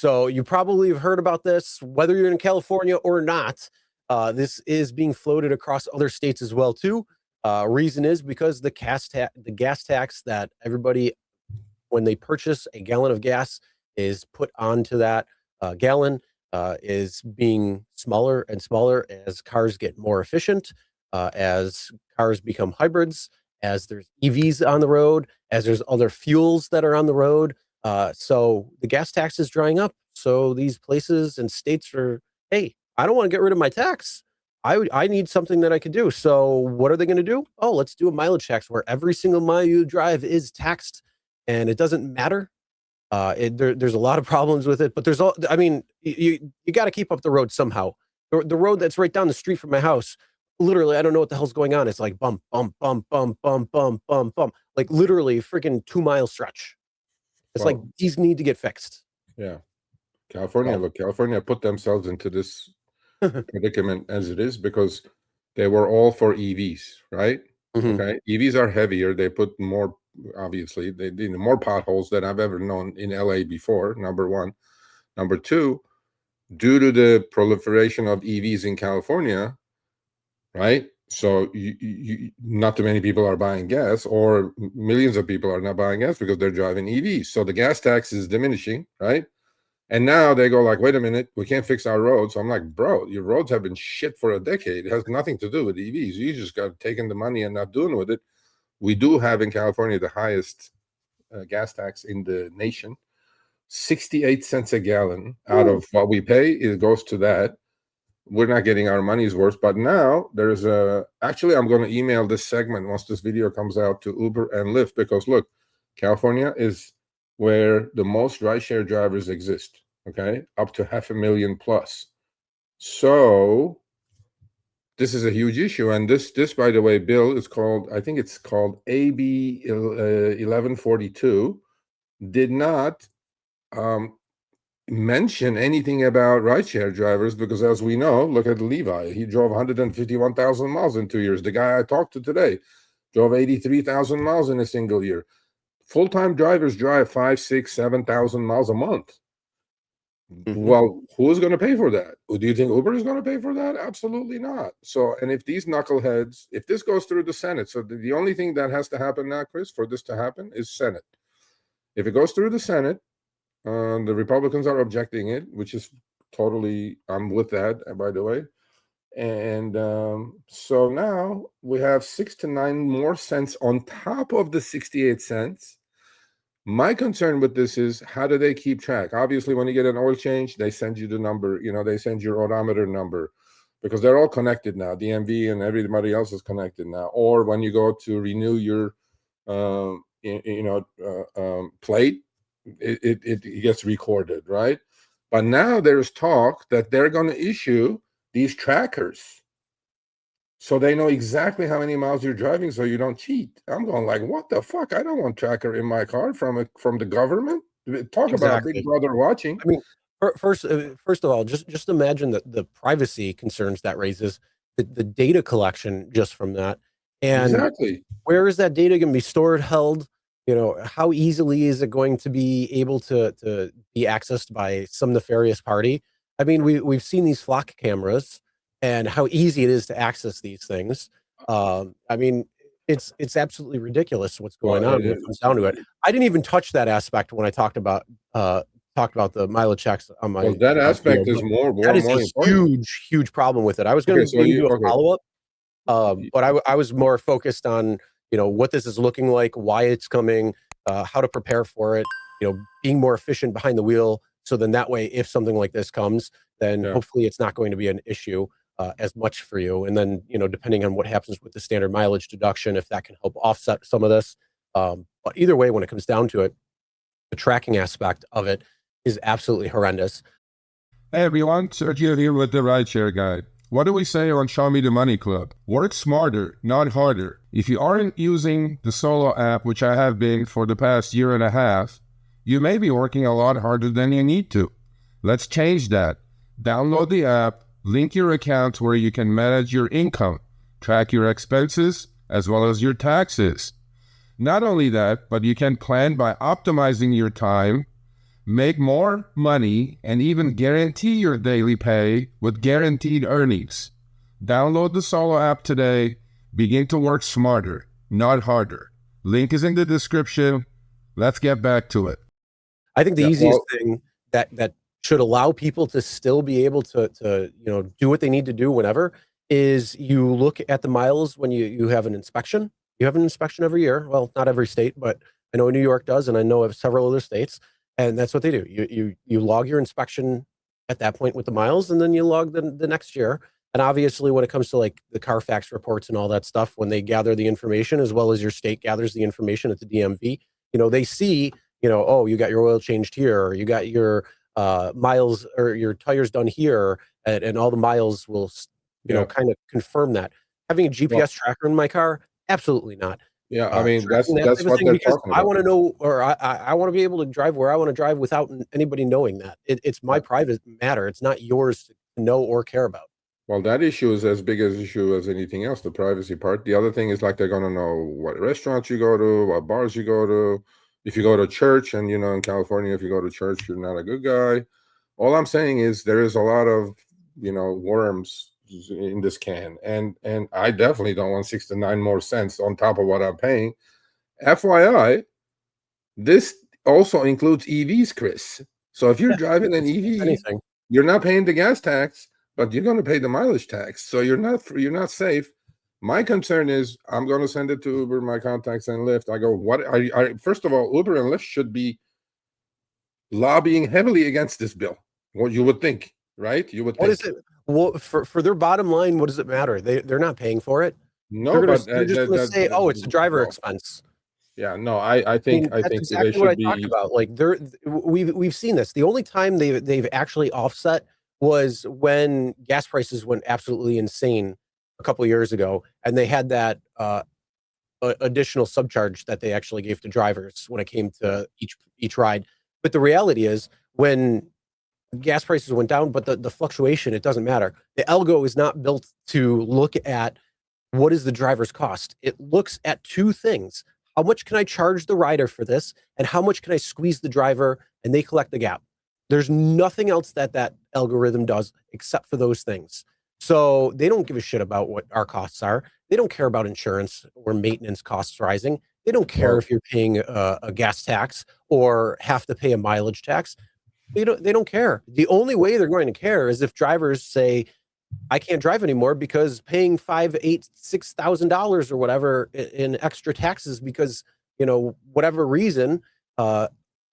So you probably have heard about this, whether you're in California or not. This is being floated across other states as well too. Reason is because the gas tax that everybody, when they purchase a gallon of gas, is put onto that gallon, is being smaller and smaller as cars get more efficient, as cars become hybrids, as there's EVs on the road, as there's other fuels that are on the road. So the gas tax is drying up. So these places and states are, hey, I don't want to get rid of my tax. I need something that I can do. So what are they going to do? Oh, let's do a mileage tax where every single mile you drive is taxed, and it doesn't matter. There's a lot of problems with it, but there's all. I mean, you got to keep up the road somehow. The road that's right down the street from my house, literally, I don't know what the hell's going on. It's like bump, bump, bump, bump, bump, bump, bump, bump, like literally freaking 2 mile stretch. It's like these need to get fixed. Yeah, California put themselves into this predicament as it is because they were all for EVs, right? Okay, EVs are heavier. They put more, obviously, they more potholes than I've ever known in LA before. Number one. Number two, due to the proliferation of EVs in California, right? So not too many people are buying gas, or millions of people are not buying gas because they're driving EVs. So the gas tax is diminishing, right? And now they go like, wait a minute, we can't fix our roads. So I'm like, bro, your roads have been shit for a decade. It has nothing to do with EVs. You just got taken the money and not doing with it. We do have in California the highest gas tax in the nation. 68 cents a gallon out of what we pay, it goes to that. We're not getting our money's worth. But now there's actually, I'm going to email this segment once this video comes out to Uber and Lyft, because look, California is where the most rideshare drivers exist, okay? Up to 500,000 plus. So this is a huge issue. And this, by the way, bill is called, I think it's called AB 1142, did not mention anything about rideshare drivers, because as we know, look at Levi. He drove 151,000 miles in 2 years. The guy I talked to today drove 83,000 miles in a single year. Full-time drivers drive 5,000, 6,000, 7,000 miles a month. Well, who's going to pay for that? Do you think Uber is going to pay for that? Absolutely not. So, and if these knuckleheads, if this goes through the Senate, so the only thing that has to happen now, Chris, for this to happen is Senate. If it goes through the Senate, the Republicans are objecting it, which is totally, I'm with that, by the way. And so now we have 6 to 9 more cents on top of the 68 cents. My concern with this is, how do they keep track? Obviously, when you get an oil change, they send you the number, they send your odometer number, because they're all connected now. DMV and everybody else is connected now. Or when you go to renew your, plate, it gets recorded, right? But now there's talk that they're going to issue these trackers, so they know exactly how many miles you're driving, so you don't cheat. I'm going like, what the fuck? I don't want tracker in my car from the government. Talk about Big Brother watching. I mean, first of all, just imagine the privacy concerns that raises, the data collection just from that, and exactly where is that data going to be stored, held? How easily is it going to be able to be accessed by some nefarious party? I mean, we've seen these flock cameras and how easy it is to access these things. I mean, it's absolutely ridiculous what's going on when it comes down to it. I didn't even touch that aspect when I talked about the mileage checks on my. Well, that aspect is more that is a huge problem with it. I was going to do a follow up, but I was more focused on what this is looking like, why it's coming, how to prepare for it. Being more efficient behind the wheel. So then that way, if something like this comes, then hopefully it's not going to be an issue as much for you. And then, depending on what happens with the standard mileage deduction, if that can help offset some of this. But either way, when it comes down to it, the tracking aspect of it is absolutely horrendous. Hey everyone, Sergio here with the Rideshare Guide. What do we say on Show Me the Money Club? Work smarter, not harder. If you aren't using the Solo app, which I have been for the past year and a half, you may be working a lot harder than you need to. Let's change that. Download the app, link your accounts where you can manage your income, track your expenses, as well as your taxes. Not only that, but you can plan by optimizing your time, Make more money and even guarantee your daily pay with guaranteed earnings. Download the Solo app today. Begin to work smarter, not harder. Link is in the description. Let's get back to it. I think the easiest thing that should allow people to still be able to do what they need to do whenever is you look at the miles when you have an inspection. You have an inspection every year. Well, not every state, but I know New York does, and I know of several other states. And that's what they do. You log your inspection at that point with the miles, and then you log the next year. And obviously, when it comes to like the Carfax reports and all that stuff, when they gather the information, as well as your state gathers the information at the DMV, they see, oh, you got your oil changed here, or you got your miles or your tires done here, and all the miles will, kind of confirm that. Having a GPS tracker in my car, absolutely not. Yeah, I mean, that's what they're talking about. I want to know, or I want to be able to drive where I want to drive without anybody knowing that. It's my private matter. It's not yours to know or care about. Well, that issue is as big an issue as anything else, the privacy part. The other thing is like they're going to know what restaurants you go to, what bars you go to. If you go to church, and in California, if you go to church, you're not a good guy. All I'm saying is there is a lot of, worms in this can, and I definitely don't want 6 to 9 more cents on top of what I'm paying. FYI, this also includes EVs, Chris. So if you're driving an EV, you're not paying the gas tax, but you're going to pay the mileage tax. So you're not safe. My concern is I'm going to send it to Uber, my contacts, and Lyft. I go, what? First of all, Uber and Lyft should be lobbying heavily against this bill. What you would think, right? You would think. What is it? Well, for their bottom line, what does it matter? They're not paying for it. No, they're just going to say, "Oh, it's a driver expense." Yeah, no, I think that's exactly they what should I talked about. Like we've seen this. The only time they've actually offset was when gas prices went absolutely insane a couple of years ago, and they had that additional subcharge that they actually gave to drivers when it came to each ride. But the reality is, when gas prices went down, but the fluctuation, it doesn't matter. The algo is not built to look at what is the driver's cost. It looks at two things. How much can I charge the rider for this? And how much can I squeeze the driver? And they collect the gap. There's nothing else that algorithm does except for those things. So they don't give a shit about what our costs are. They don't care about insurance or maintenance costs rising. They don't care if you're paying a gas tax or have to pay a mileage tax. They don't care. The only way they're going to care is if drivers say, I can't drive anymore because paying $5,000, $8,000, $6,000 or whatever in extra taxes because, whatever reason, I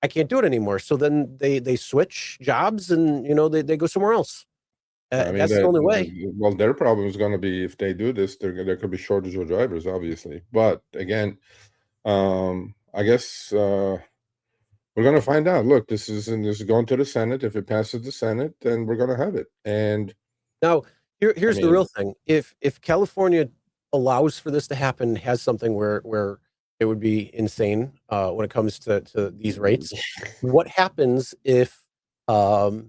can't do it anymore. So then they switch jobs and, they go somewhere else. That's the only way. Well, their problem is going to be if they do this, there could be shortage of drivers, obviously. But again, I guess we're going to find out. Look, this is going to the Senate. If it passes the Senate, then we're going to have it. And now here's the real thing. If California allows for this to happen, has something where it would be insane when it comes to these rates. What happens if the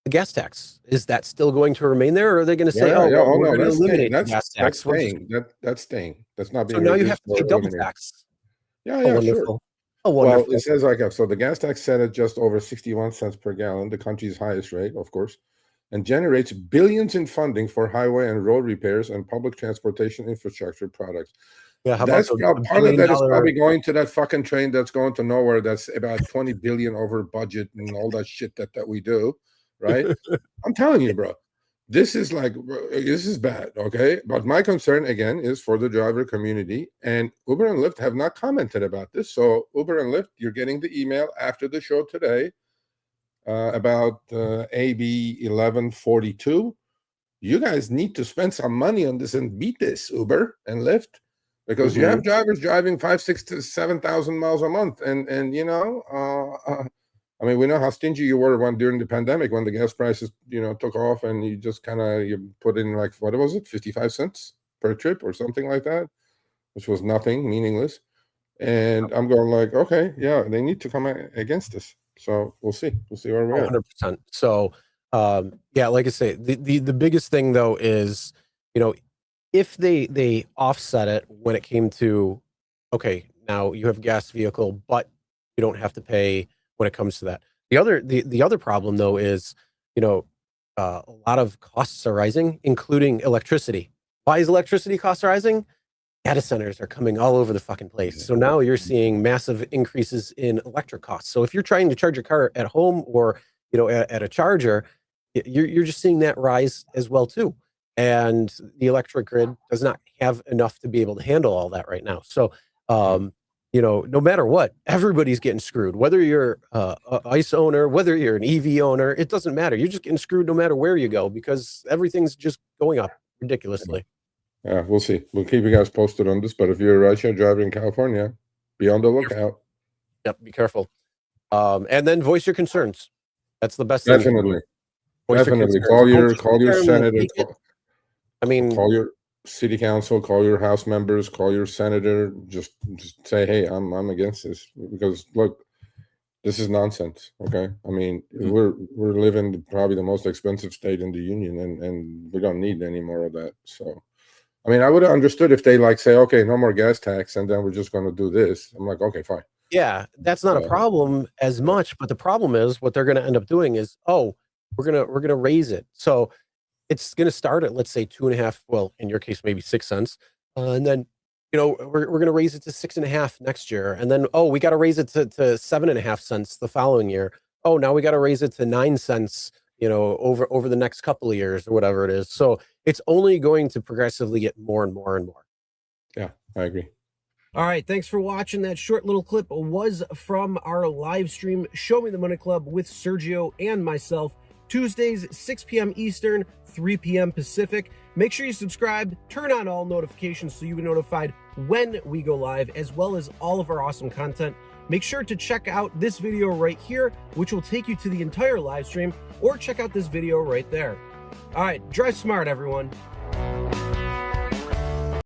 gas tax, is that still going to remain there, or are they going to say, we're going to eliminate the gas tax? That's staying. That's not being. So now you have to pay double tax. Yeah, sure. Oh, wonderful. Well, it says like so the gas tax set at just over 61 cents per gallon, the country's highest rate, of course, and generates billions in funding for highway and road repairs and public transportation infrastructure projects. Yeah, how that's about part of that is probably going to that fucking train that's going to nowhere. That's about 20 billion over budget and all that shit that we do, right? I'm telling you, bro. This is bad, okay? But my concern, again, is for the driver community. And Uber and Lyft have not commented about this. So Uber and Lyft, you're getting the email after the show today about AB 1142. You guys need to spend some money on this and beat this, Uber and Lyft, because you have drivers driving 5,000, 6,000 to 7,000 miles a month. And I mean, we know how stingy you were during the pandemic when the gas prices, took off, and you just you put in like, what was it, 55 cents per trip or something like that, which was nothing, meaningless. And I'm going like, okay, yeah, they need to come against this. So we'll see. We'll see where we're at. 100%. So, yeah, like I say, the biggest thing though is, if they offset it when it came to, okay, now you have gas vehicle, but You don't have to pay when it comes to that. The other problem though is, a lot of costs are rising, including electricity. Why is electricity costs rising? Data centers are coming all over the fucking place. So now you're seeing massive increases in electric costs. So if you're trying to charge your car at home or, at a charger, you're just seeing that rise as well too. And the electric grid does not have enough to be able to handle all that right now. So, no matter what, everybody's getting screwed. Whether you're a ICE owner, whether you're an EV owner, it doesn't matter. You're just getting screwed no matter where you go because everything's just going up ridiculously. Yeah, we'll see. We'll keep you guys posted on this. But if you're a rideshare driver in California, be on the lookout. Yep, be careful. And then voice your concerns. That's the best thing. Definitely. Voice Definitely. your Call your senator. Call your city council, call your house members, call your senator. Just say, hey, I'm against this because look, this is nonsense. Okay. I mean, we're living probably the most expensive state in the union, and we don't need any more of that. So I mean, I would have understood if they say, okay, no more gas tax, and then we're just going to do this. I'm like, okay, fine. Yeah, that's not a problem as much, but the problem is what they're going to end up doing is, we're gonna raise it. So it's going to start at, let's say, 2.5. Well, in your case, maybe 6 cents, and then we're going to raise it to 6.5 next year, and then we got to raise it to 7.5 cents the following year. Oh, now we got to raise it to 9 cents. Over the next couple of years or whatever it is. So it's only going to progressively get more and more and more. Yeah, I agree. All right. Thanks for watching. That short little clip was from our live stream, Show Me the Money Club with Sergio and myself, Tuesdays, 6 p.m. Eastern, 3 p.m. Pacific. Make sure you subscribe, turn on all notifications so you get notified when we go live, as well as all of our awesome content. Make sure to check out this video right here, which will take you to the entire live stream, or check out this video right there. All right, drive smart, everyone.